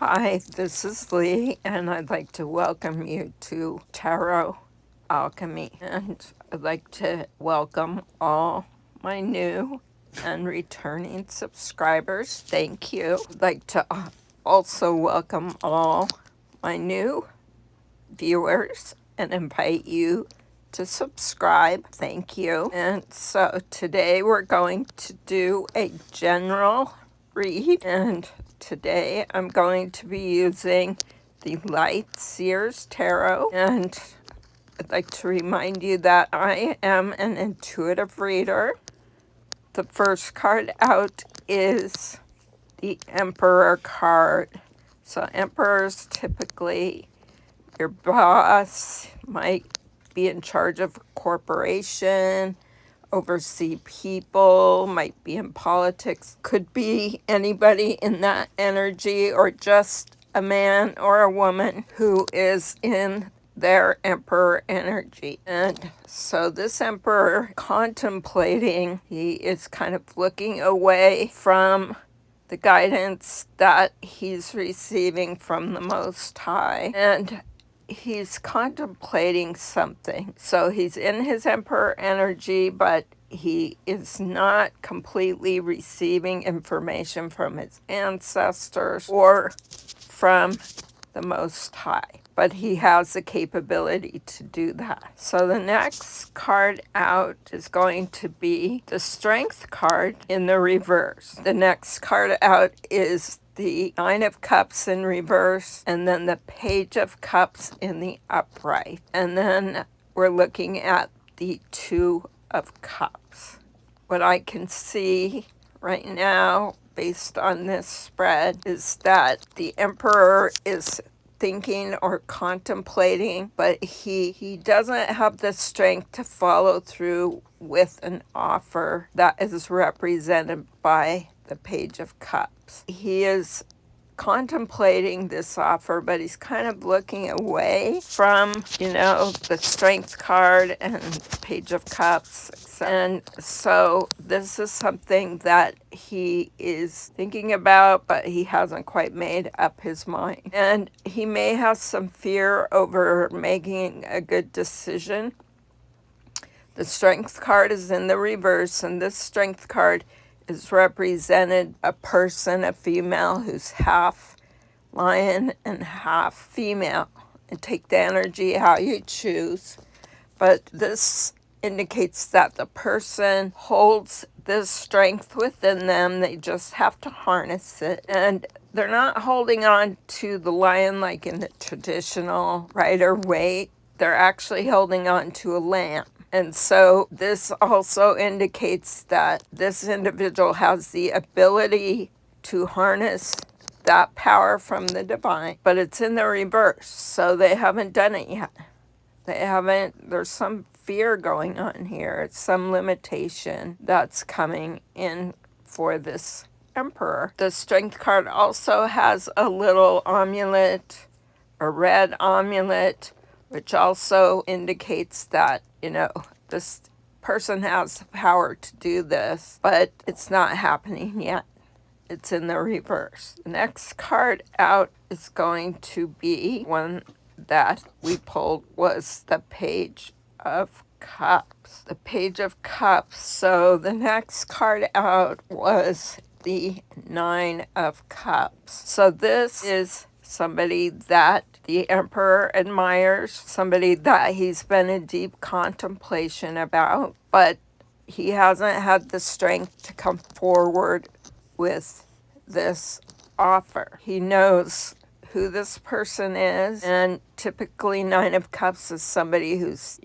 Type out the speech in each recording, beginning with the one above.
Hi, this is Leigh, and I'd like to welcome you to Tarot Alchemy. And I'd like to welcome all my new and returning subscribers. Thank you. I'd like to also welcome all my new viewers and invite you to subscribe. Thank you. And so today we're going to do a general read, and today I'm going to be using the Light Seers Tarot. And I'd like to remind you that I am an intuitive reader. The first card out is the Emperor card. So emperors typically, your boss might be in charge of a corporation, oversee people, might be in politics, could be anybody in that energy, or just a man or a woman who is in their emperor energy. And so this emperor contemplating, he is kind of looking away from the guidance that he's receiving from the Most High, and he's contemplating something. So he's in his emperor energy, but he is not completely receiving information from his ancestors or from the Most High, but he has the capability to do that. So the next card out is going to be the Strength card in the reverse. The next card out is the Nine of Cups in reverse, and then the Page of Cups in the upright. And then we're looking at the Two of Cups. What I can see right now, based on this spread, is that the Emperor is thinking or contemplating, but he doesn't have the strength to follow through with an offer that is represented by the Page of Cups. He is contemplating this offer, but he's kind of looking away from, the Strength card and Page of Cups. And so this is something that he is thinking about, but he hasn't quite made up his mind. And he may have some fear over making a good decision. The Strength card is in the reverse, and this Strength card is represented a person, a female, who's half lion and half female. And take the energy how you choose. But this indicates that the person holds this strength within them. They just have to harness it. And they're not holding on to the lion like in the traditional Rider-Waite. They're actually holding on to a lamb. And so this also indicates that this individual has the ability to harness that power from the divine, but it's in the reverse, so they haven't done it yet. There's some fear going on here. It's some limitation that's coming in for this Emperor. The Strength card also has a little amulet, a red amulet, which also indicates that, this person has the power to do this, but it's not happening yet. It's in the reverse. The next card out is going to be one that we pulled was the Page of Cups. The Page of Cups. So the next card out was the Nine of Cups. So this is somebody that the Emperor admires, somebody that he's been in deep contemplation about, but he hasn't had the strength to come forward with this offer. He knows who this person is, and typically Nine of Cups is somebody who's,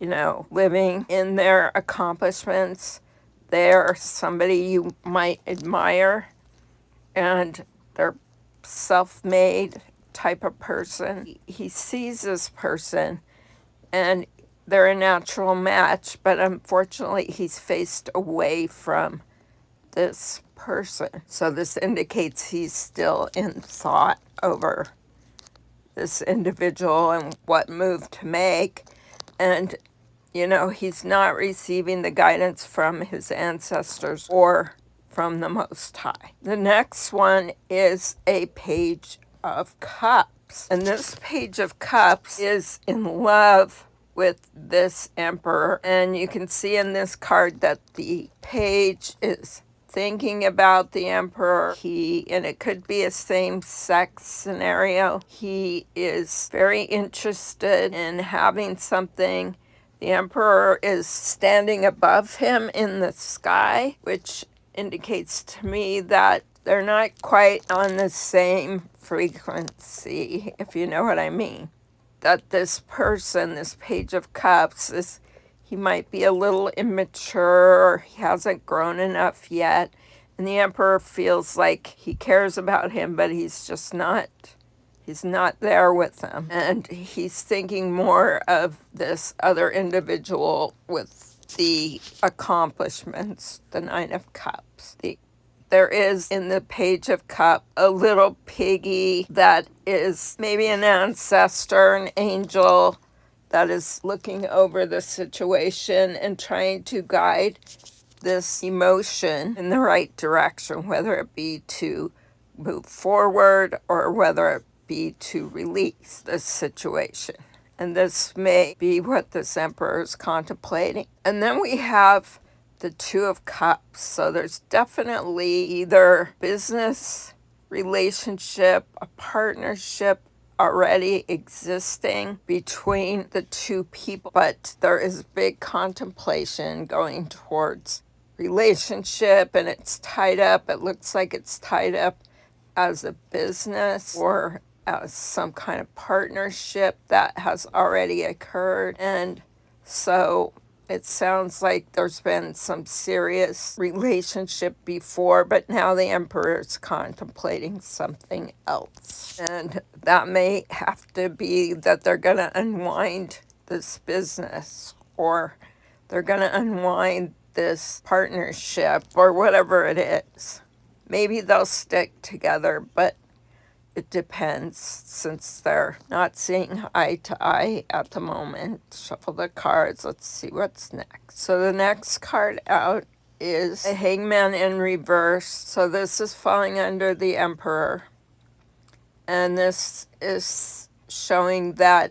living in their accomplishments. They're somebody you might admire, and they're self-made type of person. He sees this person, and they're a natural match, but unfortunately he's faced away from this person. So this indicates he's still in thought over this individual and what move to make. And, he's not receiving the guidance from his ancestors or from the Most High. The next one is a Page of Cups. And this Page of Cups is in love with this Emperor. And you can see in this card that the page is thinking about the Emperor. And it could be a same-sex scenario. He is very interested in having something. The Emperor is standing above him in the sky, which indicates to me that they're not quite on the same frequency, if you know what I mean. That this person, this Page of Cups, he might be a little immature, or he hasn't grown enough yet, and the Emperor feels like he cares about him, but he's not there with them. And he's thinking more of this other individual with the accomplishments, the Nine of Cups. There is in the Page of Cups a little piggy that is maybe an ancestor, an angel that is looking over the situation and trying to guide this emotion in the right direction, whether it be to move forward or whether it be to release this situation. And this may be what this Emperor is contemplating. And then we have the Two of Cups. So there's definitely either business relationship, a partnership already existing between the two people, but there is big contemplation going towards relationship, and it's tied up. It looks like it's tied up as a business or as some kind of partnership that has already occurred. And so it sounds like there's been some serious relationship before, but now the Emperor is contemplating something else. And that may have to be that they're going to unwind this business, or they're going to unwind this partnership, or whatever it is. Maybe they'll stick together, but it depends, since they're not seeing eye to eye at the moment. Shuffle the cards. Let's see what's next. So the next card out is a Hangman in reverse. So this is falling under the Emperor. And this is showing that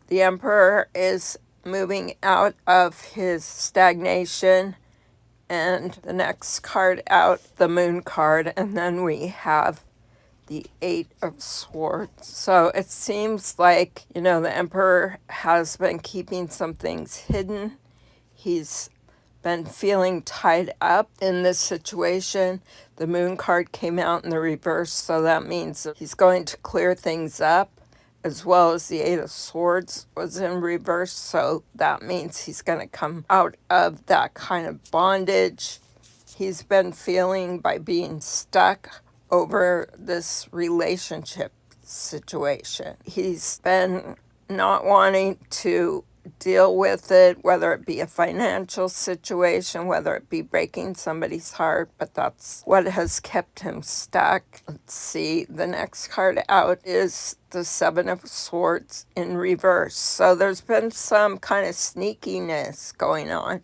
the Emperor is moving out of his stagnation. And the next card out, the Moon card. And then we have the Eight of Swords. So it seems like, the Emperor has been keeping some things hidden. He's been feeling tied up in this situation. The Moon card came out in the reverse, so that means that he's going to clear things up, as well as the Eight of Swords was in reverse, so that means he's going to come out of that kind of bondage he's been feeling by being stuck over this relationship situation. He's been not wanting to deal with it, whether it be a financial situation, whether it be breaking somebody's heart, but that's what has kept him stuck. Let's see, the next card out is the Seven of Swords in reverse. So there's been some kind of sneakiness going on.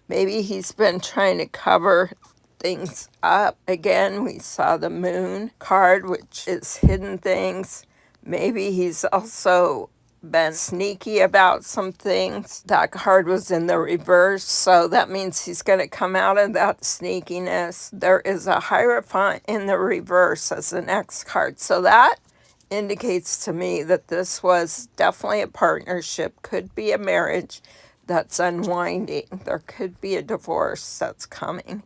Maybe he's been trying to cover things up. Again, we saw the Moon card, which is hidden things. Maybe he's also been sneaky about some things. That card was in the reverse, so that means he's going to come out of that sneakiness. There is a Hierophant in the reverse as the next card, so that indicates to me that this was definitely a partnership, could be a marriage that's unwinding. There could be a divorce that's coming,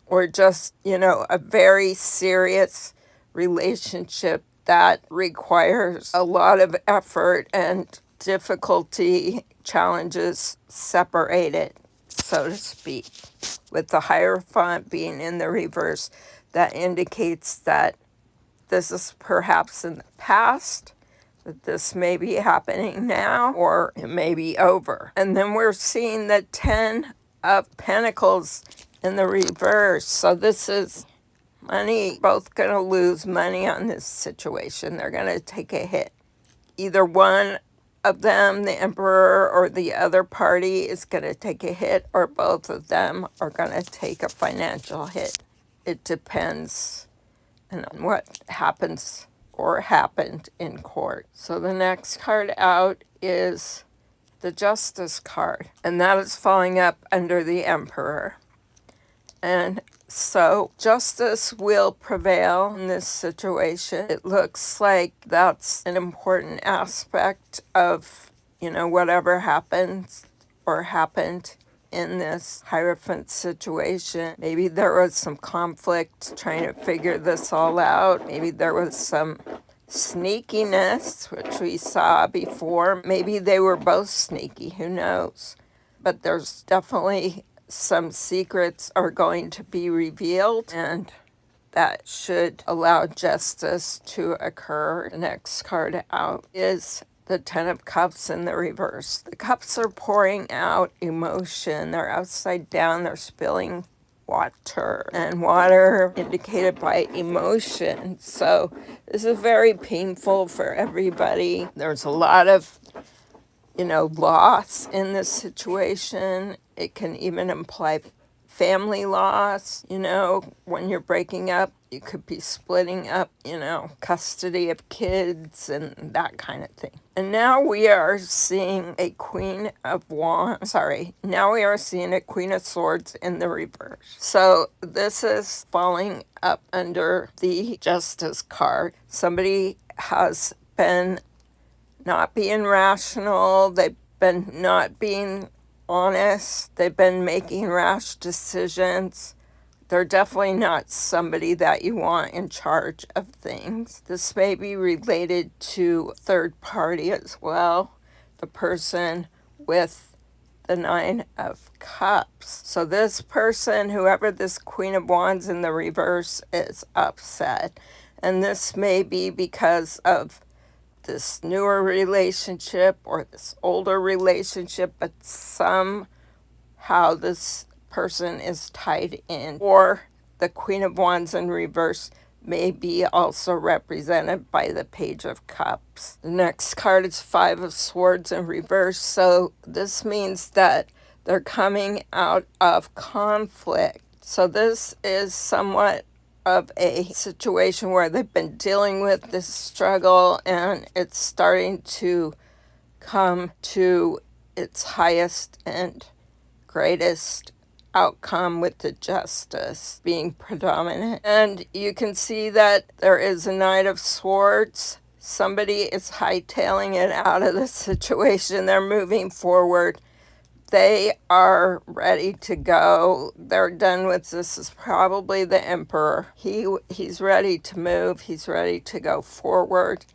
or just, a very serious relationship that requires a lot of effort and difficulty, challenges separated, so to speak. With the Hierophant being in the reverse, that indicates that this is perhaps in the past, that this may be happening now, or it may be over. And then we're seeing the Ten of Pentacles in the reverse. So this is money. Both going to lose money on this situation. They're going to take a hit. Either one of them, the Emperor or the other party, is going to take a hit, or both of them are going to take a financial hit. It depends on what happens or happened in court. So the next card out is the Justice card, and that is falling up under the Emperor. And so justice will prevail in this situation. It looks like that's an important aspect of, whatever happens or happened in this Hierophant situation. Maybe there was some conflict trying to figure this all out. Maybe there was some sneakiness, which we saw before. Maybe they were both sneaky, who knows? But there's definitely some secrets are going to be revealed, and that should allow justice to occur. The next card out is the Ten of Cups in the reverse. The cups are pouring out emotion. They're upside down. They're spilling water, and water indicated by emotion. So this is very painful for everybody. There's a lot of loss in this situation. It can even imply family loss. When you're breaking up, you could be splitting up, custody of kids and that kind of thing. And now we are seeing a Queen of Wands. Now we are seeing a Queen of Swords in the reverse. So this is falling up under the Justice card. Somebody has been not being rational. They've been not being honest. They've been making rash decisions. They're definitely not somebody that you want in charge of things. This may be related to third party as well, the person with the Nine of Cups. So this person, whoever this Queen of Wands in the reverse, is upset. And this may be because of this newer relationship or this older relationship, but somehow this person is tied in. Or the Queen of Wands in reverse may be also represented by the Page of Cups. The next card is Five of Swords in reverse. So this means that they're coming out of conflict. So this is somewhat of a situation where they've been dealing with this struggle, and it's starting to come to its highest and greatest outcome with the Justice being predominant. And you can see that there is a Knight of Swords. Somebody is hightailing it out of the situation. They're moving forward. They are ready to go. They're done with this. Is probably the Emperor. He's ready to move. He's ready to go forward.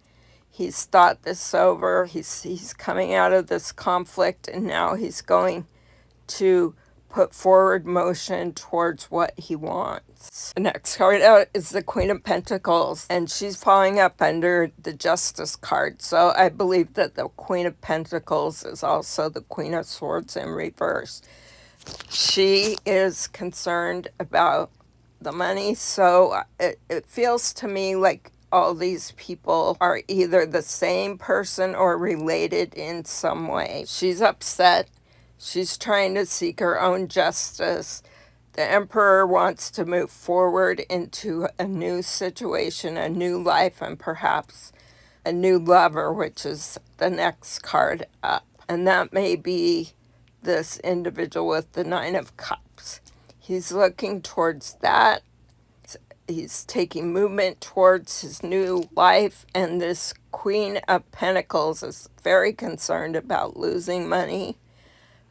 He's thought this over. He's coming out of this conflict, and now he's going to put forward motion towards what he wants. The next card out is the Queen of Pentacles, and she's falling up under the Justice card. So I believe that the Queen of Pentacles is also the Queen of Swords in reverse. She is concerned about the money, so it feels to me like all these people are either the same person or related in some way. She's upset. She's trying to seek her own justice. The Emperor wants to move forward into a new situation, a new life, and perhaps a new lover, which is the next card up. And that may be this individual with the Nine of Cups. He's looking towards that. He's taking movement towards his new life. And this Queen of Pentacles is very concerned about losing money,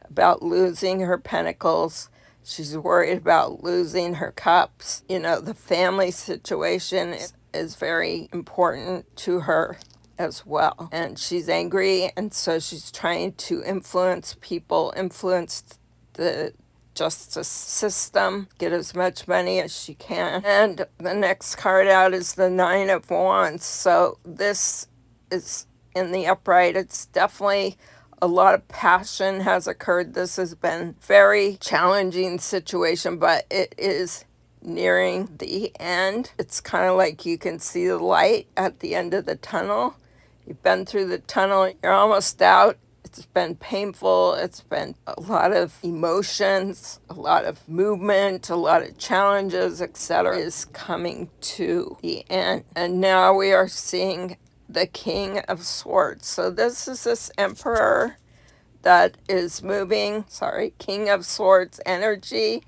about losing her pentacles. She's worried about losing her cups. The family situation is very important to her as well. And she's angry, and so she's trying to influence people, influence the justice system, get as much money as she can. And the next card out is the Nine of Wands. So this is in the upright. It's definitely a lot of passion has occurred. This has been very challenging situation, but it is nearing the end. It's kind of like you can see the light at the end of the tunnel. You've been through the tunnel. You're almost out. It's been painful. It's been a lot of emotions, a lot of movement, a lot of challenges, etc. is coming to the end. And now we are seeing the King of Swords. So this is this Emperor that is moving, King of Swords energy.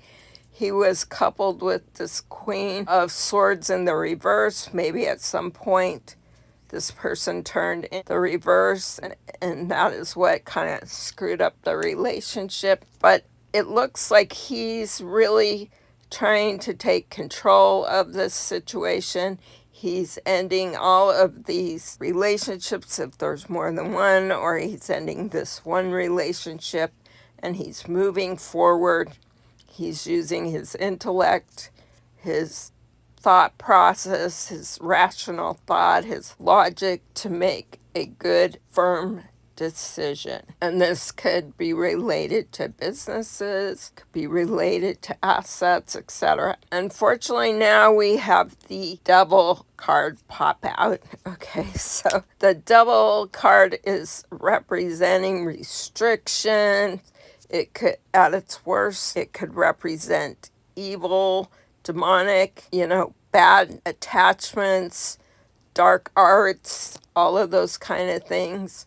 He was coupled with this Queen of Swords in the reverse. Maybe at some point this person turned in the reverse, and that is what kind of screwed up the relationship. But it looks like he's really trying to take control of this situation. He's ending all of these relationships if there's more than one, or he's ending this one relationship and he's moving forward. He's using his intellect, his thought process, his rational thought, his logic to make a good, firm decision. And this could be related to businesses, could be related to assets, etc. Unfortunately, now we have the Devil card pop out. Okay, so the Devil card is representing restriction. It could, at its worst, it could represent evil, demonic, bad attachments, dark arts, all of those kind of things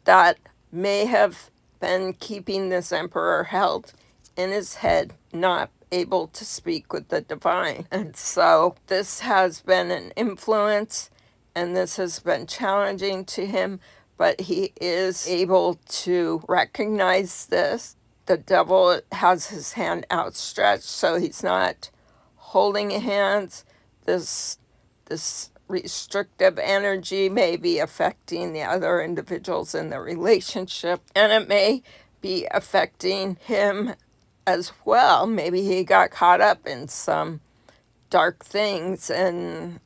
that may have been keeping this emperor held in his head, not able to speak with the divine. And so this has been an influence, and this has been challenging to him, but he is able to recognize this. The devil has his hand outstretched, so he's not holding hands. This restrictive energy may be affecting the other individuals in the relationship, and it may be affecting him as well. Maybe he got caught up in some dark things and,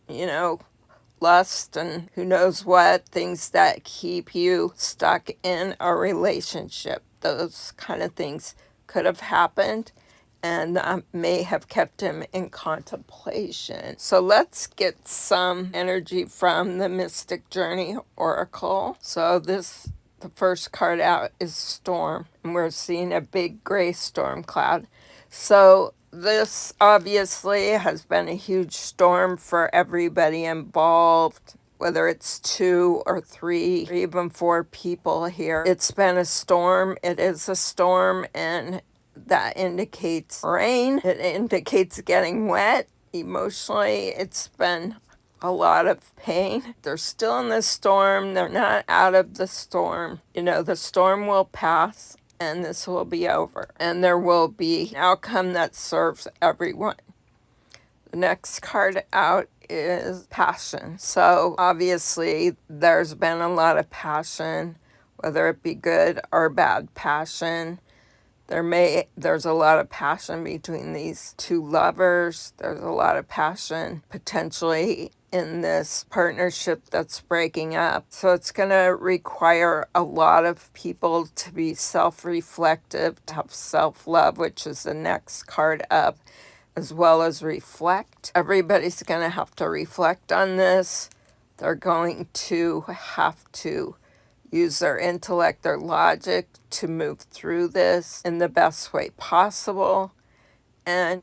lust and who knows what, things that keep you stuck in a relationship. Those kind of things could have happened, and may have kept him in contemplation. So let's get some energy from the Mystic Journey Oracle. So the first card out is Storm, and we're seeing a big gray storm cloud. So this obviously has been a huge storm for everybody involved, whether it's 2 or 3 or even 4 people here. It's been a storm. It is a storm, and that indicates rain. It indicates getting wet. Emotionally, it's been a lot of pain. They're still in the storm. They're not out of the storm. The storm will pass, and this will be over. And there will be an outcome that serves everyone. The next card out is Passion. So obviously, there's been a lot of passion, whether it be good or bad passion. There's a lot of passion between these 2 lovers. There's a lot of passion potentially in this partnership that's breaking up. So it's going to require a lot of people to be self-reflective, to have self-love, which is the next card up, as well as reflect. Everybody's going to have to reflect on this. They're going to have to use their intellect, their logic to move through this in the best way possible, and,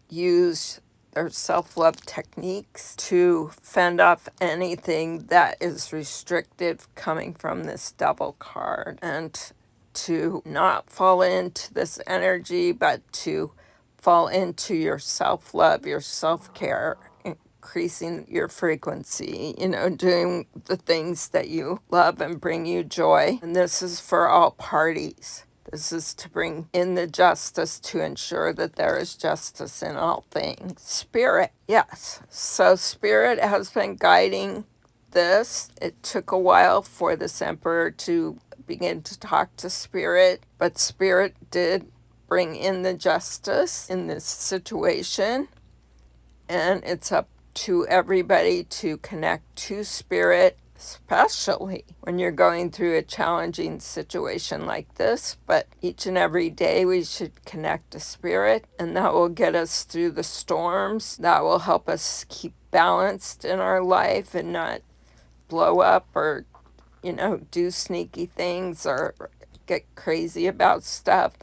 use their self-love techniques to fend off anything that is restrictive coming from this Devil card, and to not fall into this energy, but to fall into your self-love, your self-care, increasing your frequency, doing the things that you love and bring you joy. And this is for all parties. This is to bring in the justice, to ensure that there is justice in all things. Spirit, yes. So Spirit has been guiding this. It took a while for this Emperor to begin to talk to Spirit, but Spirit did bring in the justice in this situation. And it's up to everybody to connect to Spirit, especially when you're going through a challenging situation like this. But each and every day we should connect to Spirit, and that will get us through the storms. That will help us keep balanced in our life and not blow up or, do sneaky things or get crazy about stuff,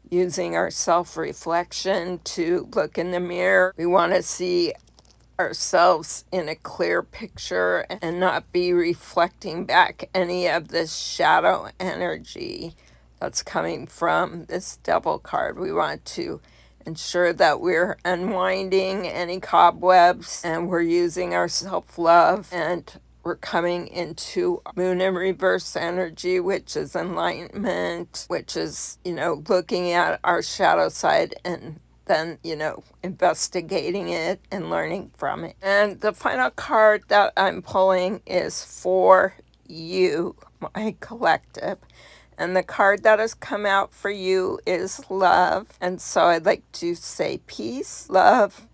using our self-reflection to look in the mirror. We want to see ourselves in a clear picture and not be reflecting back any of this shadow energy that's coming from this devil card. We want to ensure that we're unwinding any cobwebs and we're using our self-love, and we're coming into moon in reverse energy, which is enlightenment, which is, looking at our shadow side and then, investigating it and learning from it. And the final card that I'm pulling is for you, my collective. And the card that has come out for you is love. And so I'd like to say peace, love,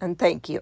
and thank you.